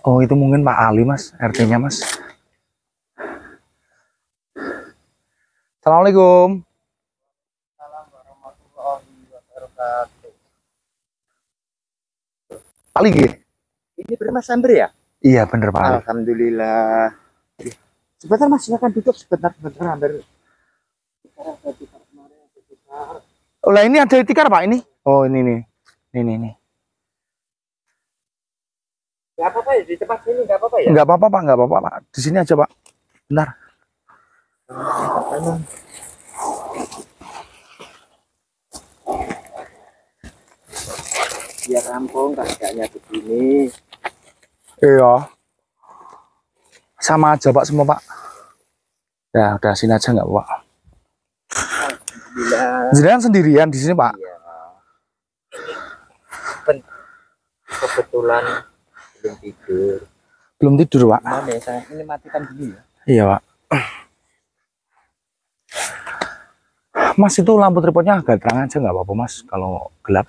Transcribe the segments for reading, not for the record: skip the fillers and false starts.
Oh, itu mungkin Pak Ali, Mas, RT-nya, Mas. Assalamualaikum. Ali, gitu. Ini Mas Samber ya? Iya, bener Pak Ali. Alhamdulillah. Sebentar Mas, silakan duduk sebentar Amber. Oh, lah ini ada tikar Pak ini. Oh, ini nih. Ini. Gak apa-apa ya di tempat sini, gak apa-apa ya? Enggak apa-apa Pak, enggak apa-apa Pak. Di sini aja Pak. Bentar. Biar rampung keadaannya begini. Iya. Sama aja Pak semua Pak. Ya, udah sini aja enggak Pak. Alhamdulillah. Jenengan sendirian di sini Pak? Iya. Kebetulan belum tidur. Belum tidur Pak? Mana ya saya ini matikan dulu ya. Iya Pak. Mas itu lampu tripodnya agak terang aja nggak apa-apa Mas kalau gelap.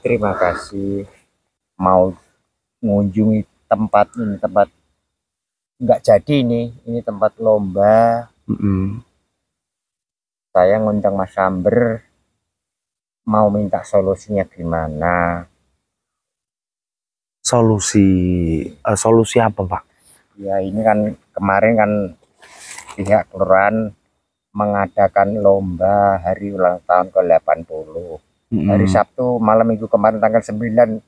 Terima kasih mau mengunjungi tempat ini, tempat nggak jadi ini tempat lomba. Saya ngundang Mas Samber, mau minta solusinya gimana. Solusi apa Pak? Ya ini kan kemarin kan pihak kelurahan mengadakan lomba hari ulang tahun ke-80. Hari Sabtu malam minggu kemarin tanggal 9.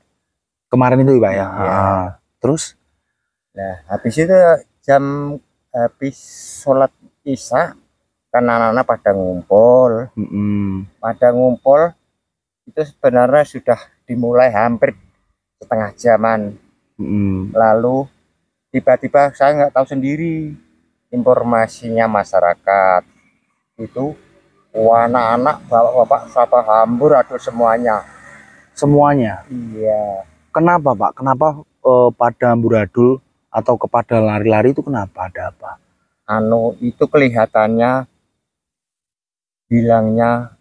Kemarin itu Pak ya? Ya. Terus? Nah habis itu habis sholat isya kan anak-anak pada ngumpul. Itu sebenarnya sudah dimulai hampir setengah jaman. Lalu tiba-tiba saya nggak tahu sendiri informasinya masyarakat itu anak-anak bapak-bapak siapa hambur aduk semuanya. Iya. Kenapa Pak? Kenapa pada amburadul atau kepada lari-lari itu kenapa? Ada apa? Itu kelihatannya bilangnya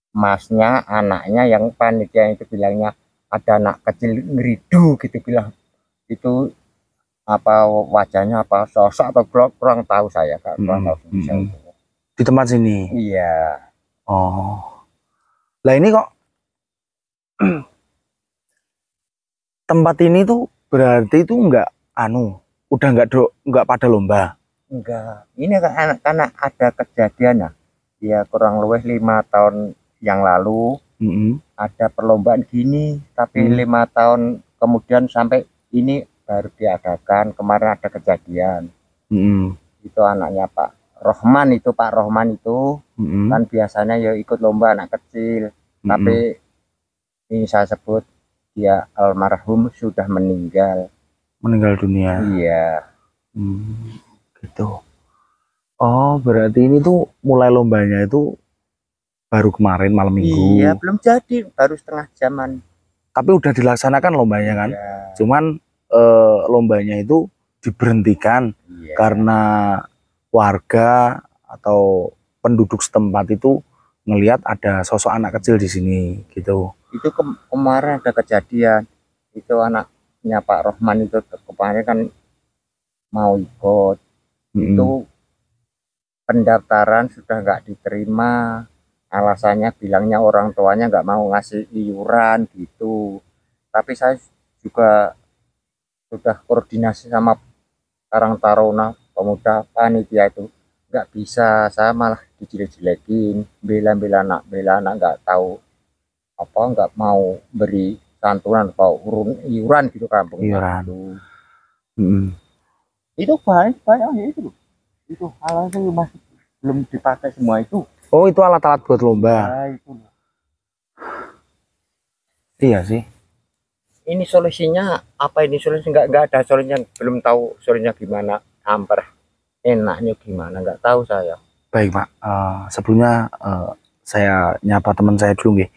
masnya, anaknya yang panitia itu bilangnya ada anak kecil ngeridu gitu bilang. Itu apa wajahnya apa sosok atau kurang tahu saya Kak. Kurang tahu di tempat sini. Iya. Oh. Lah ini kok tempat ini tuh berarti itu udah nggak pada lomba. Enggak. Ini kan karena ada kejadian ya kurang lebih 5 tahun yang lalu ada perlombaan gini, tapi 5 tahun kemudian sampai ini baru diadakan. Kemarin ada kejadian. Itu anaknya Pak Rohman itu kan biasanya ya ikut lomba anak kecil, tapi ini saya sebut dia almarhum sudah meninggal dunia. Iya. Gitu. Oh berarti ini tuh mulai lombanya itu baru kemarin malam minggu. Iya belum jadi, baru setengah jaman. Tapi udah dilaksanakan lombanya kan. Iya. Cuman lombanya itu diberhentikan karena warga atau penduduk setempat itu ngelihat ada sosok anak kecil di sini gitu. Itu kemarin ada kejadian itu anaknya Pak Rohman itu kemarin kan mau ikut. Itu pendaftaran sudah nggak diterima, alasannya bilangnya orang tuanya nggak mau ngasih iuran gitu. Tapi saya juga sudah koordinasi sama Karang Taruna pemuda panitia itu nggak bisa, saya malah dijelek-jelekin, bela anak nggak tahu apa, nggak mau beri santunan atau iuran gitu kampung iuran. Itu banyak ya itu alatnya masih belum dipakai semua itu. Oh itu alat-alat buat lomba. Nah, itu. Iya sih. Ini solusinya apa? Ini solusi nggak ada solusinya, belum tahu solusinya gimana. Amper enaknya gimana nggak tahu saya. Baik Pak, sebelumnya saya nyapa teman saya dulu nih.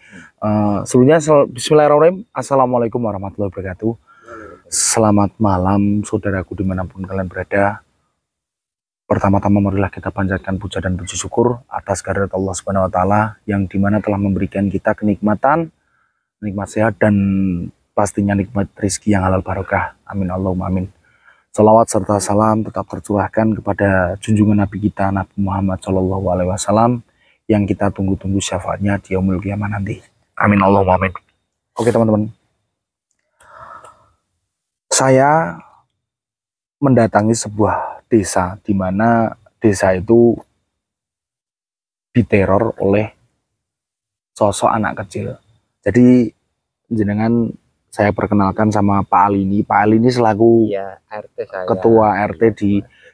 Sebelumnya bismillahirrahmanirrahim. Assalamualaikum warahmatullahi wabarakatuh. Selamat malam saudaraku dimanapun kalian berada. Pertama-tama marilah kita panjatkan puja dan puji syukur atas kehadirat Allah Subhanahu wa taala yang dimana telah memberikan kita kenikmatan nikmat sehat, dan pastinya nikmat rezeki yang halal barokah. Amin Allahumma amin. Salawat serta salam tetap tercurahkan kepada junjungan Nabi kita Nabi Muhammad Shallallahu Alaihi Wasallam yang kita tunggu-tunggu syafaatnya di yaumul qiyamah nanti. Amin Allahumma amin. Oke teman-teman, saya mendatangi sebuah desa di mana desa itu diteror oleh sosok anak kecil. Jadi jenengan, saya perkenalkan sama Pak Ali ini. Pak Ali ini selaku Iya, RT saya. ketua RT di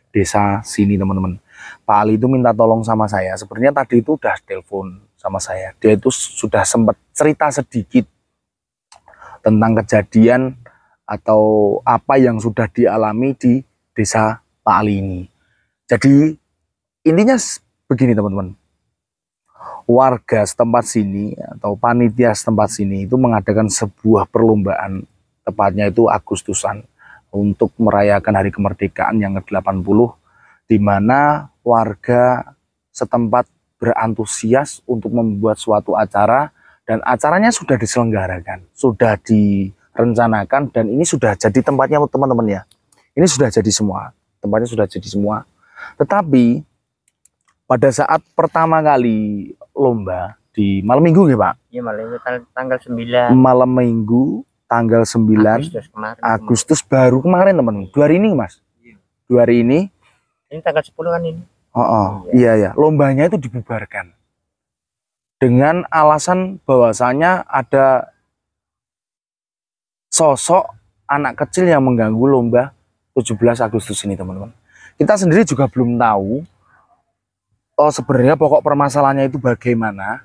desa sini teman-teman. Pak Ali itu minta tolong sama saya. Sebenarnya tadi itu udah telepon sama saya. Dia itu sudah sempat cerita sedikit tentang kejadian atau apa yang sudah dialami di desa Pak Ali ini. Jadi intinya begini teman-teman. Warga setempat sini atau panitia setempat sini itu mengadakan sebuah perlombaan, tepatnya itu Agustusan, untuk merayakan hari kemerdekaan yang ke-80, di mana warga setempat berantusias untuk membuat suatu acara, dan acaranya sudah diselenggarakan, sudah direncanakan, dan ini sudah jadi tempatnya teman-teman ya. Ini sudah jadi semua, tempatnya sudah jadi semua. Tetapi pada saat pertama kali lomba di malam minggu ya Pak? Iya, malam minggu tanggal 9. Malam minggu tanggal 9 Agustus baru kemarin teman-teman. 2 hari ini Mas? 2 hari ini. Ini tanggal 10 kan ini? Iya ya. Lombanya itu dibubarkan. Dengan alasan bahwasanya ada sosok anak kecil yang mengganggu lomba 17 Agustus ini teman-teman. Kita sendiri juga belum tahu sebenarnya pokok permasalahannya itu bagaimana.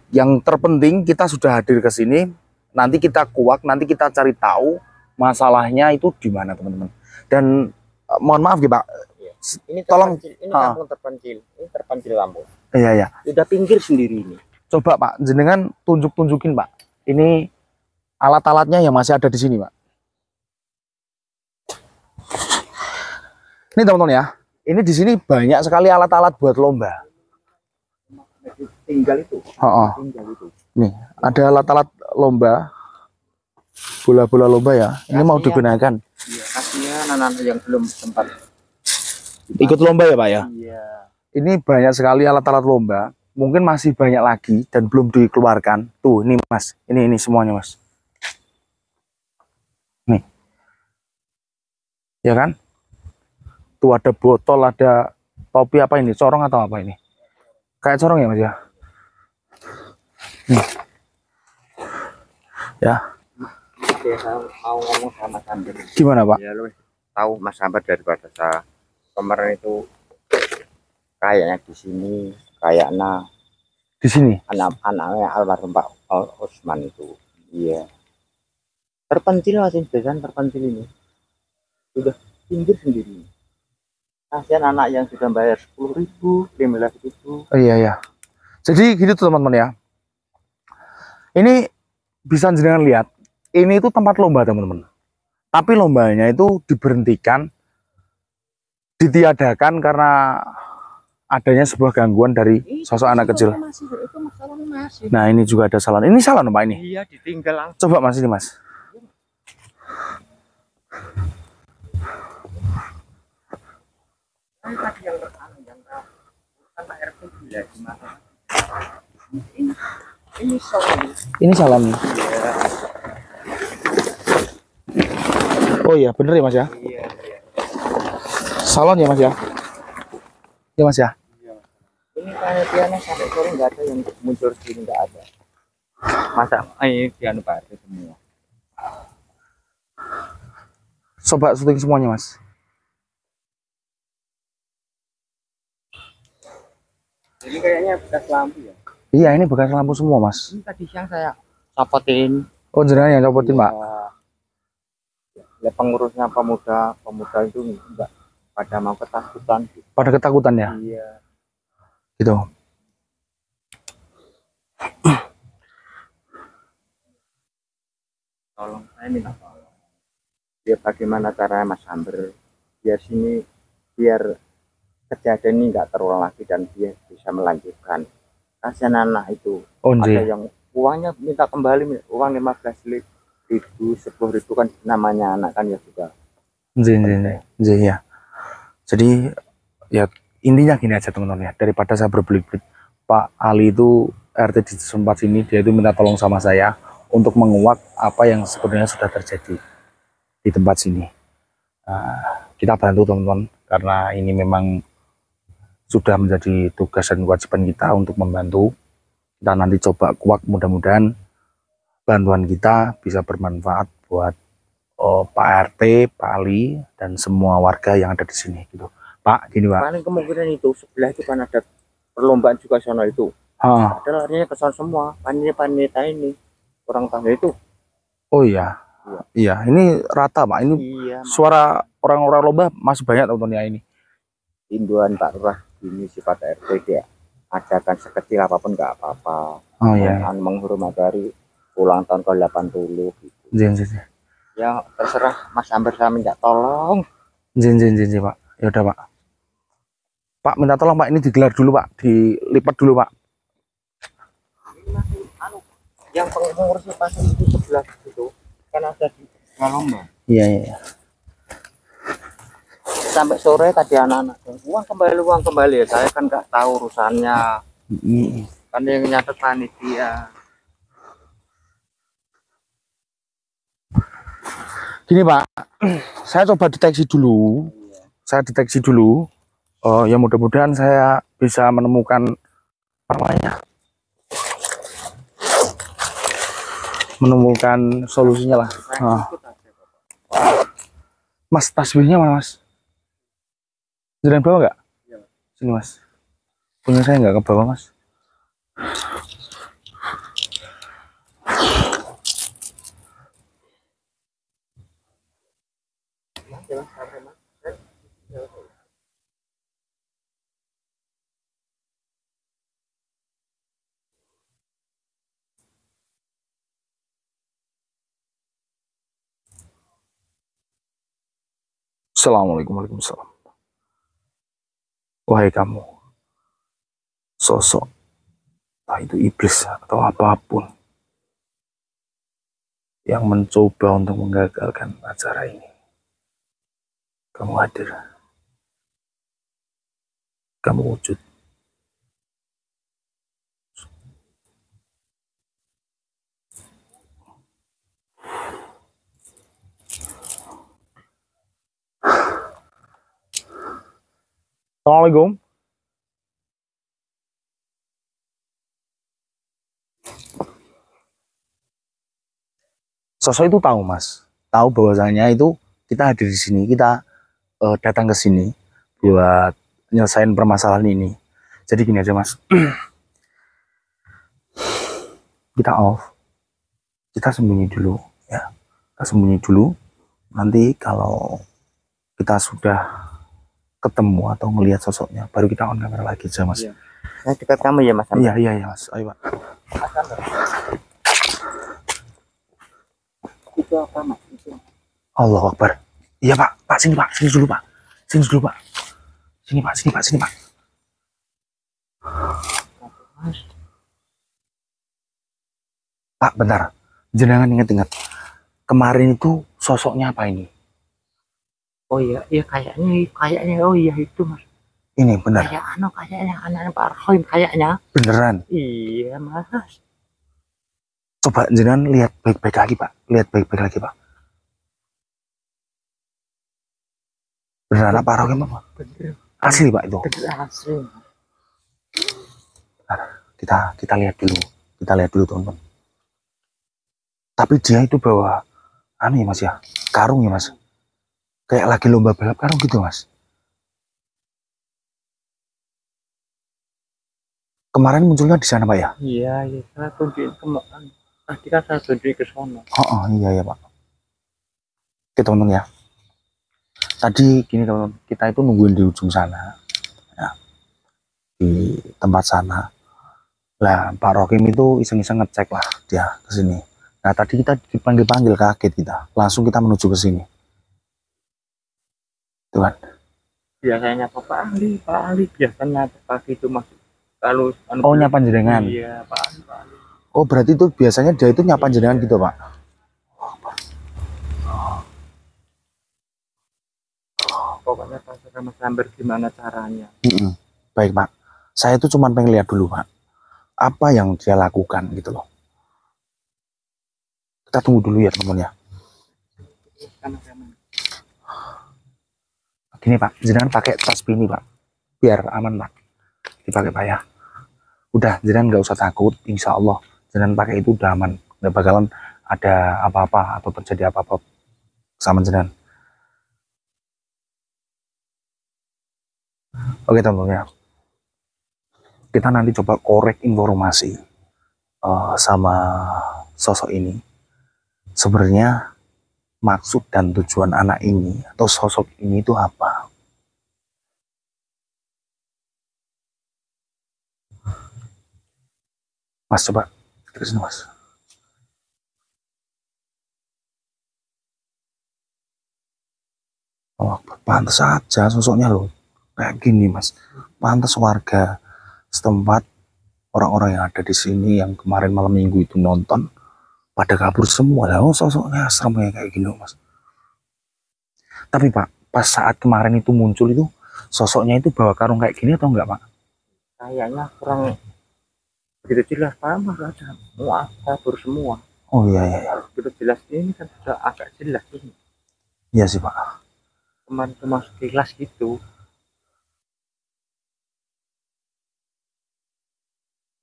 Yang terpenting kita sudah hadir ke sini, nanti kita kuak, nanti kita cari tahu masalahnya itu di mana teman-teman. Dan mohon maaf ya Pak, ini tolong ini kampung terpencil, ini terpencil kampung. Iya ya. Udah pinggir sendiri ini. Coba Pak, jenengan tunjukin Pak. Ini alat-alatnya yang masih ada di sini Pak. Ini teman-teman ya. Ini di sini banyak sekali alat-alat buat lomba. Tinggal itu. Tinggal itu. Nih, ada alat-alat lomba. Bola-bola lomba ya. Ini mau digunakan. Iya, kasihan anak-anak yang belum sempat ikut lomba ya Pak ya? Iya. Ini banyak sekali alat-alat lomba. Mungkin masih banyak lagi dan belum dikeluarkan. Tuh, ini Mas. Ini semuanya Mas. Nih. Ya kan? Tuh ada botol, ada topi apa ini? Corong atau apa ini? Kayak corong ya Mas ya? Nih. Ya. Saya mau ngomong sama Samber. Gimana Pak? Ya lu tahu Mas Samber daripada saya. Kemarin itu kayaknya di sini, kayaknya di sini anak-anaknya almarhum Pak Usman itu. Iya. Terpencil masih desain terpencil ini. Sudah pinggir sendiri. Kasihan anak yang sudah bayar 10.000, 15.000. Oh iya ya. Jadi gitu teman-teman ya. Ini bisa jenengan lihat. Ini itu tempat lomba teman-teman. Tapi lombanya itu diberhentikan, ditiadakan karena adanya sebuah gangguan dari sosok anak kecil. Nah ini juga ada salon. Ini salon Pak ini? Iya, ditinggal langsung. Coba Mas ini Mas. Ini salon. Oh iya bener ya Mas ya. Iya. Salon ya Mas ya. Ya Mas ya. Ini panitianya sampai sore nggak ada yang muncul sini, nggak ada. Masa ini dianu Pak semua. Coba syuting semuanya Mas. Ini kayaknya bekas lampu ya. Iya ini bekas lampu semua Mas. Ini tadi siang saya copotin. Oh jenengan yang copotin Pak. Ya pengurusnya pemuda itu enggak pada mau ketakutan. Pada ketakutan ya. Iya. Gitu. Tolong saya minta tolong. Biar bagaimana caranya Mas Samber biar kejadian ini enggak terulang lagi dan dia bisa melanjutkan. Kasihan anak itu. Oh, ada yang uangnya minta kembali, uang 15.000, 10.000 kan namanya anak kan ya juga. Ya. Jadi ya intinya gini aja teman-teman ya, daripada saya berbelit-belit, Pak Ali itu RT di tempat sini, dia itu minta tolong sama saya untuk menguak apa yang sebenarnya sudah terjadi di tempat sini. Kita bantu teman-teman, karena ini memang sudah menjadi tugas dan kewajiban kita untuk membantu. Kita nanti coba kuak, mudah-mudahan bantuan kita bisa bermanfaat buat Pak RT, Pak Ali, dan semua warga yang ada di sini gitu. Pak, gini Pak. Paling kemungkinan itu sebelah itu kan ada perlombaan juga sono itu. Ada larinya ke sana semua, panitia ini orang tangga itu. Oh iya. Iya, ini rata Pak. Ini iya, suara orang-orang lomba masih banyak teman-teman ya ini. Induan Pak Lurah ini sifat RT dia ajakan sekecil apapun nggak apa-apa. Oh iya. Menghormati hari ulang tahun ke-80 gitu. Ya terserah Mas Amber, saya minta tolong. Pak. Ya udah Pak. Pak minta tolong Pak, ini digelar dulu Pak, dilipat dulu Pak. Yang pengurus pasti itu sebelah itu kan ada di lomba. Iya. Sampai sore tadi anak-anak uang kembali ya, saya kan nggak tahu urusannya. Kan yang nyatet panitia. Gini Pak, saya coba deteksi dulu. Saya deteksi dulu. Ya mudah-mudahan saya bisa menemukan namanya, menemukan solusinya lah. Mas, tasbihnya mana Mas? Jangan bawa nggak? Sini Mas. Punya saya nggak ke bawah Mas. Assalamualaikum warahmatullahi wabarakatuh. Wahai kamu, sosok, entah itu iblis atau apapun yang mencoba untuk menggagalkan acara ini, kamu hadir, kamu wujud. Assalamualaikum. Sosok itu tahu Mas, tahu bahwasanya itu kita hadir di sini, kita datang ke sini buat nyelesain permasalahan ini. Jadi gini aja Mas, kita off, kita sembunyi dulu ya, kita sembunyi dulu. Nanti kalau kita sudah ketemu atau melihat sosoknya, baru kita on kamera lagi aja Mas. Iya. Saya dekat kamu ya Mas. Iya Mas, ayo Pak. Itu apa Mas? Allahu Akbar. Iya Pak sini Pak, sini dulu Pak. Sini dulu Pak. Sini Pak. Pak, bentar. Jangan ingat-ingat. Kemarin itu sosoknya apa ini? Oh iya kayaknya oh iya itu Mas. Ini benar. Kayaknya anak Pak Rohim kayaknya. Beneran? Iya Mas. Coba jangan lihat baik-baik lagi Pak. Lihat baik-baik lagi Pak. Beneran Pak Rohim apa? Bener. Asli Pak itu. Asli. Nah, kita lihat dulu. Kita lihat dulu teman-teman. Tapi dia itu bawa ya Mas ya, karung ya Mas. Kayak lagi lomba balap karung gitu Mas. Kemarin munculnya di sana Pak ya? Iya, saya tunjukin kemarin. Tadi kan saya tunjukin ke sana. Iya Pak. Oke teman-teman ya. Tadi gini teman-teman, kita itu nungguin di ujung sana, ya, di tempat sana. Lah Pak Rohim itu iseng-iseng ngecek lah dia ke sini. Nah tadi kita dipanggil-panggil, kaget kita, langsung kita menuju ke sini. Tuh kan? Biasanya Pak Ali biasanya pagi itu masuk. Kalau nyapa jenengan. Iya Pak Ali. Oh, berarti itu biasanya dia itu nyapa jenengan gitu, Pak? Pokoknya terserah Mas Amber gimana caranya. Baik, Pak. Saya itu cuma pengen lihat dulu, Pak. Apa yang dia lakukan gitu loh. Kita tunggu dulu ya, teman-teman ya. Gini, Pak. Jenengan pakai tasbih ini, Pak. Biar aman, Pak. Dipakai, Pak ya. Udah, jenengan nggak usah takut. Insya Allah, jenengan pakai itu udah aman. Nggak bakalan ada apa-apa atau terjadi apa-apa sama jenengan. Oke, teman-teman ya. Kita nanti coba korek informasi sama sosok ini. Sebenarnya maksud dan tujuan anak ini atau sosok ini itu apa? Mas, coba terus Mas. Oh, pantas saja sosoknya loh kayak gini, Mas. Pantas warga setempat, orang-orang yang ada di sini yang kemarin malam minggu itu nonton pada kabur semua lah. Oh, sosoknya seremnya kayak gini, Mas. Tapi Pak, pas saat kemarin itu muncul itu sosoknya itu bawa karung kayak gini atau enggak, Pak? Kayaknya kurang begitu jelas, Pak. Mas ada wah kabur semua. Oh iya iya. Begitu jelas ini kan sudah agak jelas ini. Iya sih, Pak. Kemarin itu masuk kelas gitu.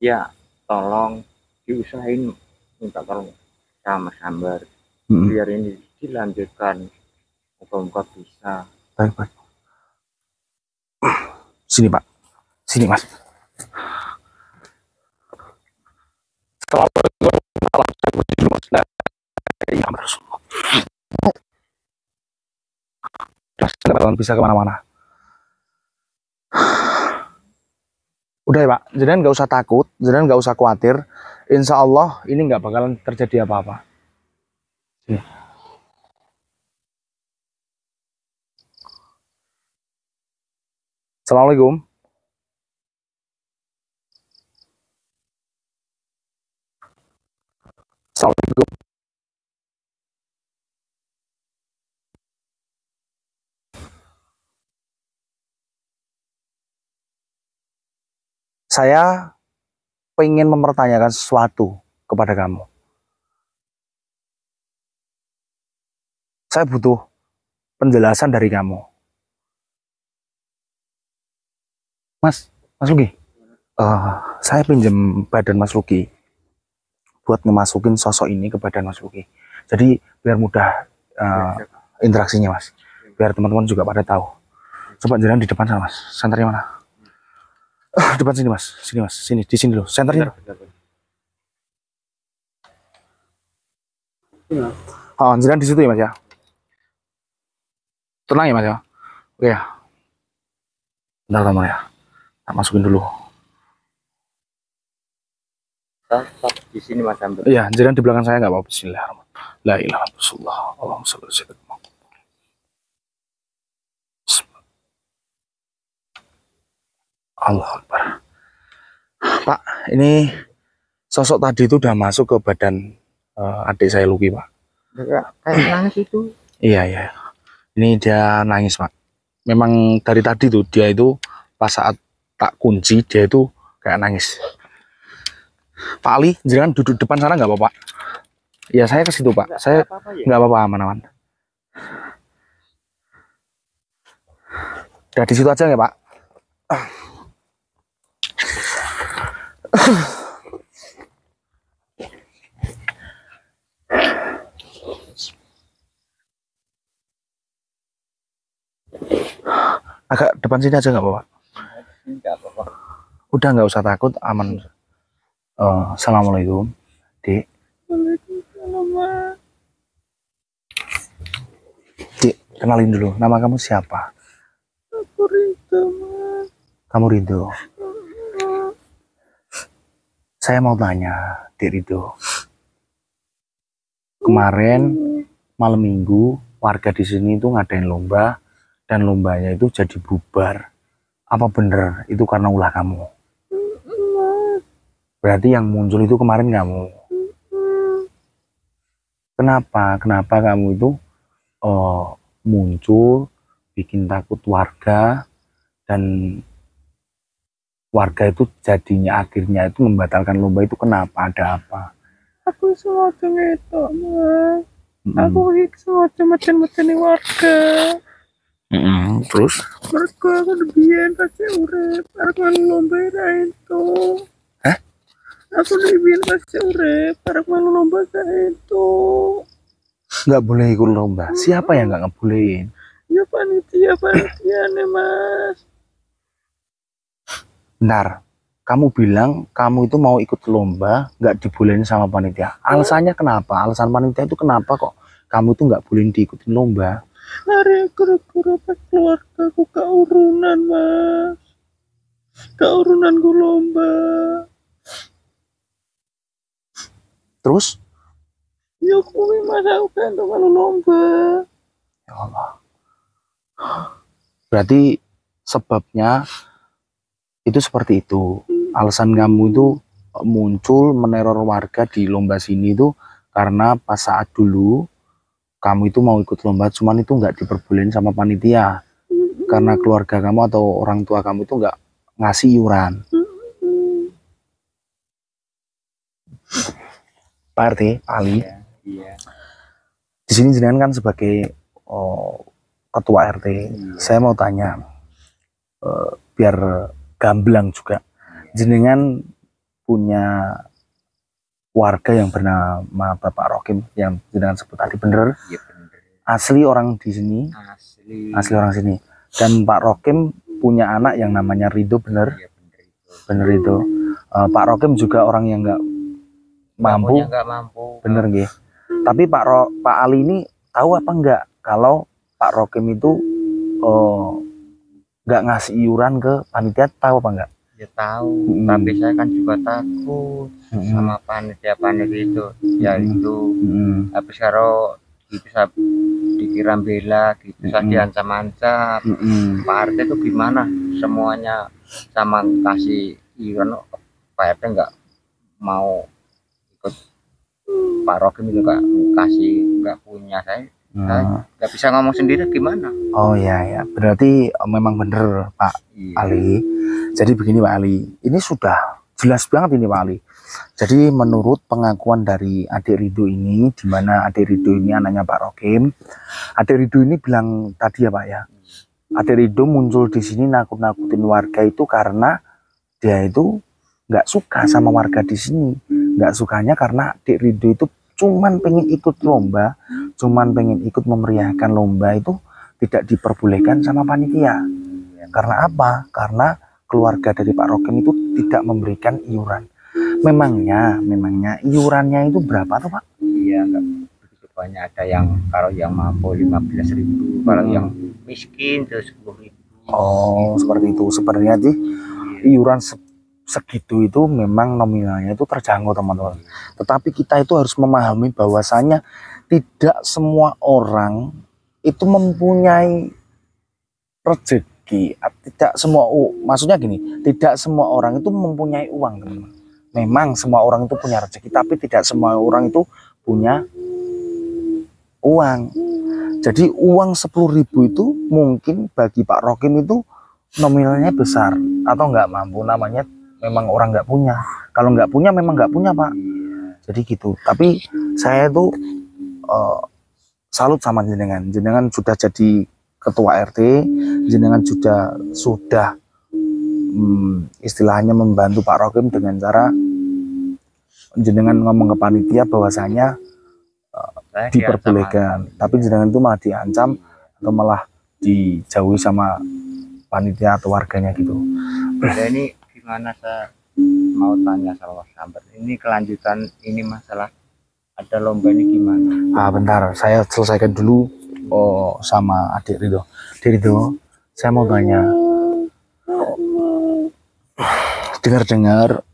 Ya, tolong diusahain, minta tolong sama Sambar biar ini dilanjutkan, moga-moga bisa. Baik, baik. Sini, Pak. Sini, Mas. Bisa kemana-mana. Udah ya, Pak, jenengan nggak usah takut, jenengan nggak usah khawatir. Insya Allah ini nggak bakalan terjadi apa-apa. Assalamualaikum. Assalamualaikum. Saya pengen mempertanyakan sesuatu kepada kamu. Saya butuh penjelasan dari kamu. Mas Luki, saya pinjam badan Mas Luki buat ngemasukin sosok ini ke badan Mas Luki. Jadi biar mudah interaksinya, Mas. Biar teman-teman juga pada tahu. Coba jalan di depan sana, Mas. Senternya mana? Depan sini, Mas. Sini, Mas. Sini, di sini dulu. Senternya. Oh, jalan di situ ya, Mas ya. Tenang ya, Mas ya. Oke ya. Bentar, teman ya. Tak masukin dulu. Di sini Mas Amber. Iya, jalan di belakang saya nggak apa-apa. Bismillahirrahmanirrahim. La ilaha illallah. Allahumma shalli ala sayyidina. Allah Akbar. Pak, ini sosok tadi itu udah masuk ke badan adik saya Luki, Pak. Kayak nangis itu. Iya, iya. Ini dia nangis, Pak. Memang dari tadi tuh dia itu pas saat tak kunci dia itu kayak nangis. Pak Ali, jangan duduk depan sana nggak apa-apa. Ya saya ke situ, Pak. Saya nggak apa-apa, aman-aman. Udah di situ aja ya, Pak. Agak depan sini aja nggak apa-apa. Udah nggak usah takut, aman. Assalamualaikum, Dik. Dik, kenalin dulu. Nama kamu siapa? Aku Rinto, Mas. Kamu Ridho. Saya mau tanya, Dik Ridho. Kemarin malam minggu warga di sini itu ngadain lomba dan lombanya itu jadi bubar. Apa bener itu karena ulah kamu? Berarti yang muncul itu kemarin kamu. Kenapa kamu itu muncul bikin takut warga, dan warga itu jadinya akhirnya itu membatalkan lomba itu kenapa? Ada apa? Aku sengaja ngetok, Mas. Aku sengaja meten-meteni warga. Terus? Mereka aku biyen pasti urip, arep melu lomba ra itu. Hah? Aku biyen pasti urip, arep melu lomba ra itu. Nggak boleh ikut lomba. Siapa yang nggak ngebolehin? Ya panitia nih, Mas. Bentar, kamu bilang kamu itu mau ikut lomba, nggak dibolehin sama panitia. Alasannya kenapa? Alasan panitia itu kenapa kok kamu itu nggak boleh diikutin lomba? Hari gara-gara pas keluarga aku keurunan, Mas. Keurunan gue lomba. Terus? Ya kuwi Mas, aku kan melu lomba. Ya Allah. Berarti sebabnya itu seperti itu. Alasan kamu itu muncul meneror warga di lomba sini itu karena pas saat dulu kamu itu mau ikut lomba, cuman itu nggak diperbolehin sama panitia karena keluarga kamu atau orang tua kamu itu nggak ngasih iuran. Pak RT, Ali, Iya. di sini jenengan kan sebagai ketua RT, saya mau tanya biar gamblang juga, jenengan punya warga yang bernama Bapak Rokim yang jenengan sebut tadi, bener? Iya bener. Asli orang di sini? Asli orang sini. Dan Pak Rokim punya anak yang namanya Rido, bener? Iya bener itu. Bener itu. Pak Rokim juga orang yang nggak mampu. Nggak mampu. Bener nggih. Tapi Pak Ali ini tahu apa enggak kalau Pak Rokim itu nggak ngasih iuran ke panitia, tahu apa enggak? Ya tahu, tapi saya kan juga takut sama panitia itu. Ya itu, habis kalau bisa dikira bela, bisa diancam-ancam. Pak RT itu gimana? Semuanya sama kasih iuran, Pak RT nggak mau ikut, Pak Rokim juga kasih, nggak punya. Saya nggak bisa ngomong sendiri gimana. Oh ya, berarti memang bener Pak Ali. Jadi begini Pak Ali, ini sudah jelas banget ini Pak Ali. Jadi menurut pengakuan dari adik Rido ini, di mana adik Rido ini anaknya Pak Rokim, adik Rido ini bilang tadi ya Pak ya, adik Rido muncul di sini nakut-nakutin warga itu karena dia itu nggak suka sama warga di sini. Nggak sukanya karena adik Rido itu cuman pengen ikut lomba, cuman pengen ikut memeriahkan lomba itu tidak diperbolehkan sama panitia. Karena apa? Karena keluarga dari Pak Rokim itu tidak memberikan iuran. Memangnya iurannya itu berapa tuh Pak? Iya, enggak begitu banyak. Ada yang kalau yang mampu 15.000, kalau yang miskin tuh 10.000. Oh, seperti itu. Sebenarnya sih iuran segitu itu memang nominalnya itu terjangkau teman-teman. Tetapi kita itu harus memahami bahwasanya tidak semua orang itu mempunyai rezeki. Tidak semua, maksudnya gini, tidak semua orang itu mempunyai uang teman-teman. Memang semua orang itu punya rezeki, tapi tidak semua orang itu punya uang. Jadi uang 10.000 itu mungkin bagi Pak Rokim itu nominalnya besar atau nggak mampu, namanya memang orang nggak punya. Kalau nggak punya memang nggak punya Pak. Jadi gitu. Tapi saya itu salut sama jenengan sudah jadi ketua RT, jenengan sudah istilahnya membantu Pak Rokim dengan cara jenengan ngomong ke panitia bahwasanya diperbolehkan, tapi jenengan itu malah diancam atau malah dijauhi sama panitia atau warganya gitu. Nah, ini gimana, saya mau tanya sama Samper, ini kelanjutan ini masalah ada lomba ini gimana? Bentar, saya selesaikan dulu sama adik Rido. Adik Rido, saya mau tanya, dengar-dengar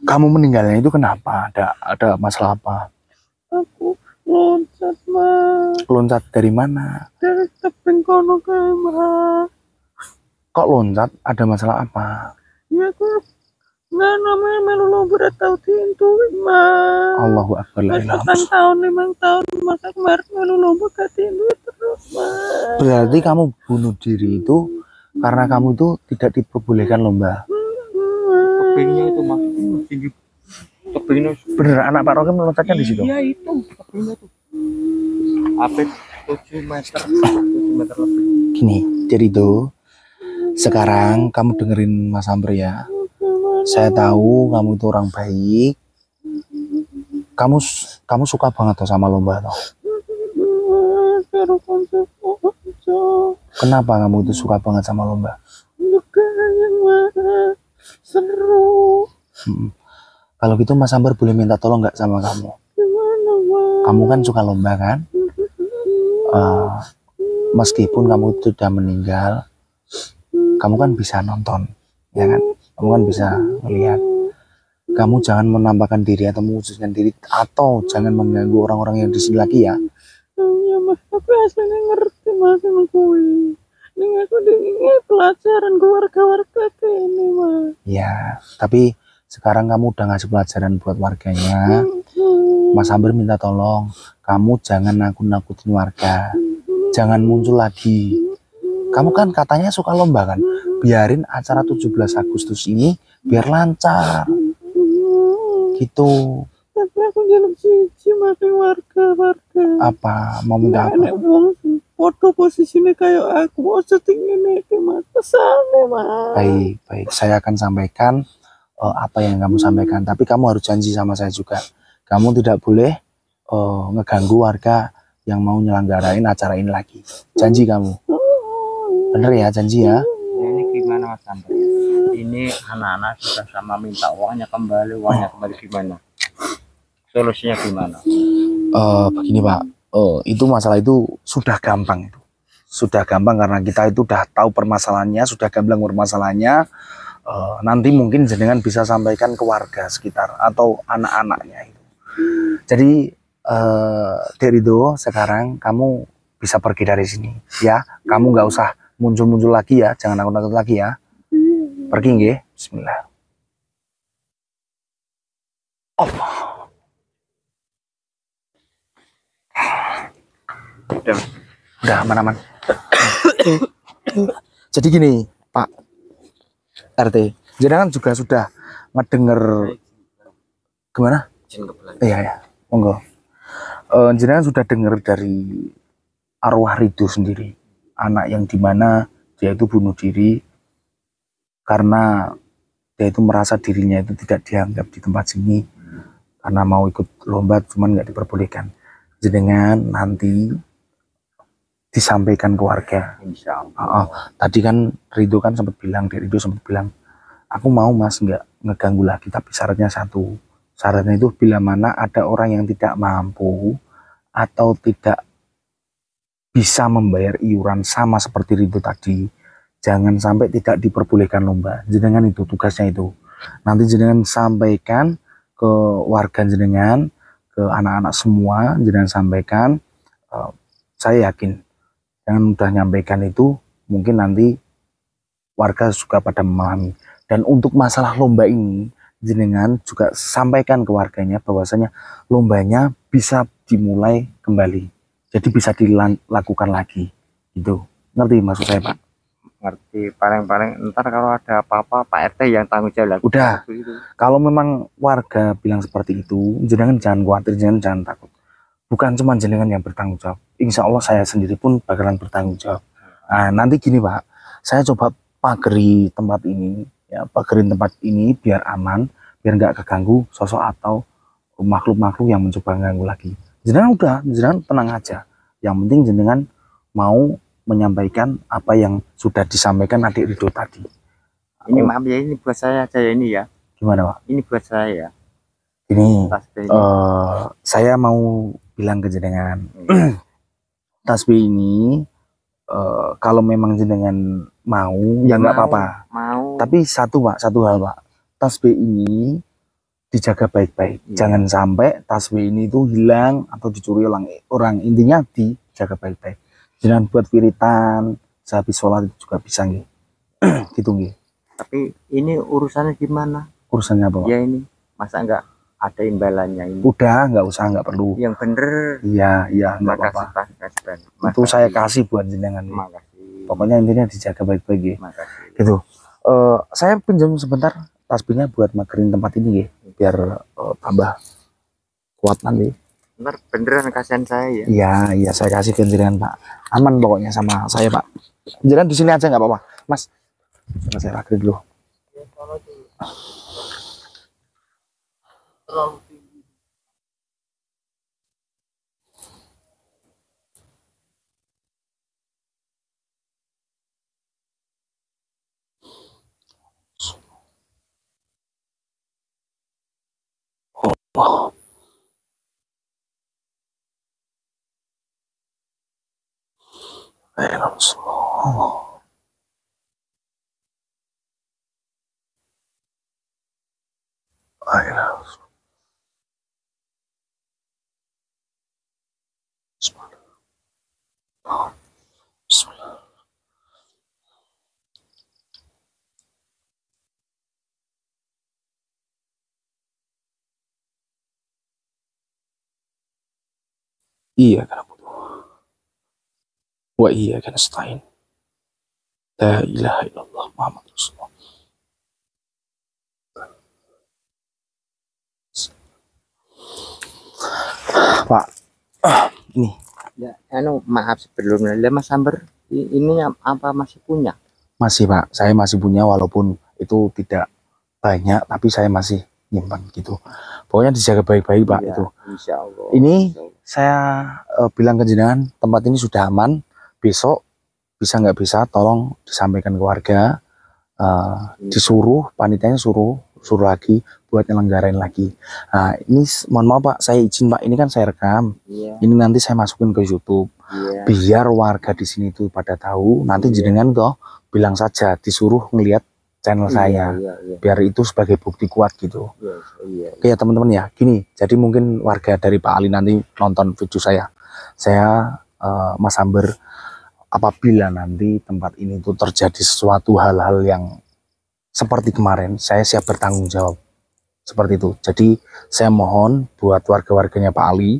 kamu meninggalnya itu kenapa? Ada masalah apa? Aku loncat, Mas. Loncat dari mana? Dari tebing kono kae, Mas. Kok loncat? Ada masalah apa? Ya aku Nggak namanya melu lomba tahu tintuin mah. Allahu Akbar. La Mas ilaha petang illallah. tahun 5 tahun masa kemarin melu lomba gak tintuin terus mah. Berarti kamu bunuh diri itu karena kamu itu tidak diperbolehkan lomba. Tebingnya itu mas, tinggi. Tebingnya Bener, anak Pak Rokem loncatnya di situ. iya itu tebingnya tuh. Apa 7 meter, 7 meter lebih. Gini, jadi itu sekarang kamu dengerin Mas Amber ya. Saya tahu kamu itu orang baik. Kamu suka banget toh sama lomba toh. Karo konsep Kenapa kamu itu suka banget sama lomba? yang mana seru Kalau gitu Mas Amber boleh minta tolong nggak sama kamu? gimana mah. Kamu kan suka lomba kan? Meskipun kamu itu sudah meninggal, kamu kan bisa nonton, ya kan? Kamu kan bisa melihat. Kamu jangan menampakkan diri atau mewujudkan diri atau jangan mengganggu orang-orang yang di sini lagi ya. Ya mas, tapi aslinya ngerti mas yang kuwi. Ning aku dingin pelajaran warga-warga ini mas. Ya, tapi sekarang kamu udah ngasih pelajaran buat warganya. Mas Amber minta tolong, kamu jangan nakut-nakutin warga. Jangan muncul lagi. Kamu kan katanya suka lomba kan? Biarin acara 17 Agustus ini biar lancar. Gitu. Tapi aku jalan siji mas warga-warga. Apa? Mau minta apa? Nek wong foto posisinya kayak aku, mau setinggi nih mas. Pesane mas. Baik, baik. Saya akan sampaikan apa yang kamu sampaikan. Tapi kamu harus janji sama saya juga. Kamu tidak boleh ngeganggu warga yang mau nyelenggarain acara ini lagi. Janji kamu. Bener ya, janji ya. Ya, ini gimana mas Amber? Ini anak-anak sudah sama minta uangnya kembali gimana? Solusinya gimana? Begini Pak, itu masalah itu sudah gampang itu. Sudah gampang karena kita itu udah tahu permasalahannya, sudah gamblang permasalahannya. Nanti mungkin jenengan bisa sampaikan ke warga sekitar atau anak-anaknya itu. Jadi Dek Ridho, sekarang kamu bisa pergi dari sini ya. Kamu nggak usah muncul-muncul lagi ya, jangan nakut-nakut lagi ya. Pergi nggih. Bismillah. Allah. Udah aman-aman. Jadi gini Pak RT, jenengan juga sudah ngedenger gimana? Iya ya, monggo. Jenengan sudah dengar dari arwah Ridho sendiri, anak yang dimana dia itu bunuh diri karena dia itu merasa dirinya itu tidak dianggap di tempat sini karena mau ikut lomba cuman nggak diperbolehkan. Jenengan nanti disampaikan ke warga. Insya Allah. Tadi kan Ridho kan sempat bilang, Ridho sempat bilang, aku mau mas nggak ngeganggu lagi, tapi syaratnya satu. Syaratnya itu bila mana ada orang yang tidak mampu atau tidak bisa membayar iuran sama seperti Ridho tadi, jangan sampai tidak diperbolehkan lomba. Jenengan itu tugasnya itu. Nanti jenengan sampaikan ke warga jenengan, ke anak-anak semua, jenengan sampaikan. Saya yakin jangan udah nyampaikan itu, mungkin nanti warga juga pada memahami. Dan untuk masalah lomba ini, jenengan juga sampaikan ke warganya bahwasanya lombanya bisa dimulai kembali. Jadi bisa dilakukan lagi. Gitu. Ngerti maksud saya, Pak? Ngerti. Paling-paling ntar kalau ada apa-apa Pak RT yang tanggung jawab. Udah. Kalau memang warga bilang seperti itu, jenengan jangan khawatir, jenengan jangan takut. Bukan cuma jenengan yang bertanggung jawab. Insya Allah saya sendiri pun bakalan bertanggung jawab. Nah, nanti gini Pak, saya coba pagari tempat ini, ya pagerin tempat ini biar aman, biar nggak keganggu sosok atau makhluk-makhluk yang mencoba mengganggu lagi. Jenengan udah, jenengan tenang aja. Yang penting jenengan mau menyampaikan apa yang sudah disampaikan adik Ridho tadi. Ini maaf ya, ini buat saya aja ya ini ya. Gimana Pak? Ini buat saya. Ini, Tasbih ini. saya mau bilang ke jenengan, tasbih ini kalau memang jenengan mau ya nggak apa-apa. Mau. Tapi satu hal Pak, tasbih ini dijaga baik-baik. Iya. Jangan sampai tasbih ini itu hilang atau dicuri orang. Intinya dijaga baik-baik. Jangan buat wiritan, sehabis sholat juga bisa nggih. Gitu nggih. Tapi ini urusannya gimana? Urusannya apa Pak? Ya ini masa nggak ada imbalannya ini? Udah, nggak usah, nggak perlu. Yang bener. Iya, nggak apa-apa. Makasih. Itu saya kasih buat jenengan. Makasih. Pokoknya intinya dijaga baik-baik ya. Makasih. Gitu. Saya pinjam sebentar tasbihnya buat magerin tempat ini ya, biar tambah kuat nanti. Bener, beneran kasihan saya ya. Iya, saya kasih ke jenengan Pak. Aman pokoknya sama saya Pak. Jenengan di sini aja nggak apa-apa, Mas. Coba saya pakai dulu. Terlalu tinggi. Oh. Oh. Bismillah. Iya kan wa iya kan nasta'in. La ilaha illallah Muhammad Rasulullah. Pak, ini Ya, maaf sebelumnya, Mas Amber, ini apa masih punya? masih Pak, saya masih punya walaupun itu tidak banyak, tapi saya masih nyimpan gitu. Pokoknya dijaga baik-baik Pak Ya, itu. Insya Allah. Ini Insya Allah. saya bilang ke jenengan tempat ini sudah aman. Besok bisa nggak bisa tolong disampaikan ke warga, disuruh panitianya suruh lagi buat nyelenggarain lagi. Nah ini mohon maaf Pak, saya izin Pak, ini kan saya rekam. Iya. Ini nanti saya masukin ke YouTube. Iya. Biar warga di sini tuh pada tahu. Nanti jenengan toh bilang saja disuruh ngelihat channel saya. Iya. Biar itu sebagai bukti kuat gitu. Iya. Oke ya teman-teman ya, gini. Jadi mungkin warga dari Pak Ali nanti nonton video saya. Saya Mas Amber, apabila nanti tempat ini tuh terjadi sesuatu hal-hal yang seperti kemarin, saya siap bertanggung jawab. Seperti itu. Jadi saya mohon buat warga-warganya Pak Ali,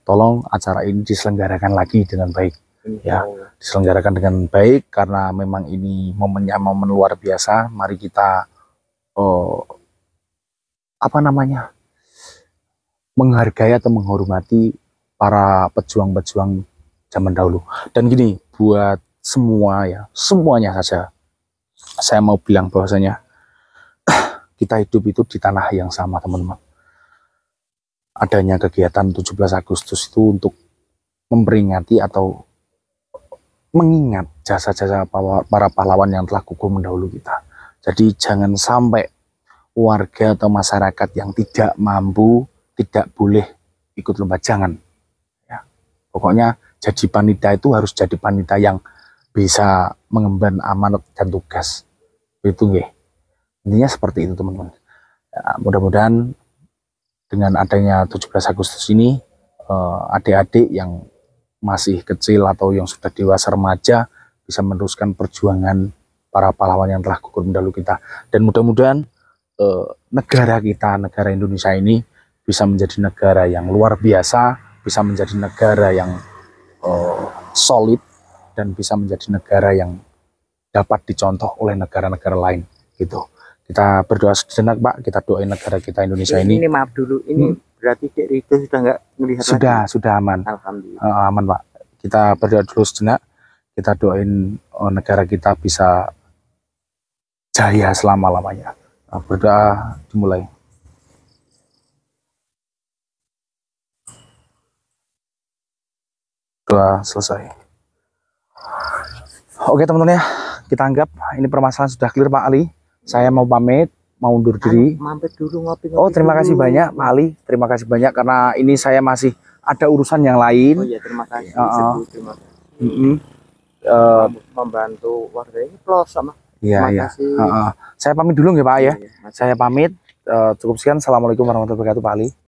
tolong acara ini diselenggarakan lagi dengan baik. Ya, diselenggarakan dengan baik karena memang ini momennya momen luar biasa. Mari kita menghargai atau menghormati para pejuang-pejuang zaman dahulu. Dan gini, buat semua ya, semuanya saja, saya mau bilang bahwasanya kita hidup itu di tanah yang sama teman-teman. Adanya kegiatan 17 Agustus itu untuk memperingati atau mengingat jasa-jasa para pahlawan yang telah gugur mendahulu kita. Jadi jangan sampai warga atau masyarakat yang tidak mampu tidak boleh ikut lomba, jangan. Ya. Pokoknya jadi panitia itu harus jadi panitia yang bisa mengemban amanat dan tugas. Itu nggih. Intinya seperti itu teman-teman. Ya, mudah-mudahan dengan adanya 17 Agustus ini adik-adik yang masih kecil atau yang sudah dewasa remaja bisa meneruskan perjuangan para pahlawan yang telah gugur mendahulu kita. Dan mudah-mudahan negara kita, negara Indonesia ini bisa menjadi negara yang luar biasa, bisa menjadi negara yang solid, dan bisa menjadi negara yang dapat dicontoh oleh negara-negara lain gitu. Kita berdoa sejenak Pak, kita doain negara kita Indonesia ini. Ini maaf dulu, ini berarti Cik Rito sudah nggak melihat lagi? Sudah aman. Alhamdulillah. Aman Pak. Kita berdoa dulu sejenak, kita doain negara kita bisa jaya selama-lamanya. Berdoa dimulai. Doa selesai. Oke teman-teman ya, kita anggap ini permasalahan sudah clear Pak Ali. Saya mau pamit, mau undur diri. Mampir dulu ngopi-ngopi. Oh terima kasih banyak Pak Ali, terima kasih banyak karena ini saya masih ada urusan yang lain. Oh iya terima kasih. Terima kasih. Membantu warga ini pelosok Mas. Iya. Saya pamit dulu nggak Pak ya. Saya pamit. Cukup sekian. Assalamualaikum warahmatullahi wabarakatuh Pak Ali.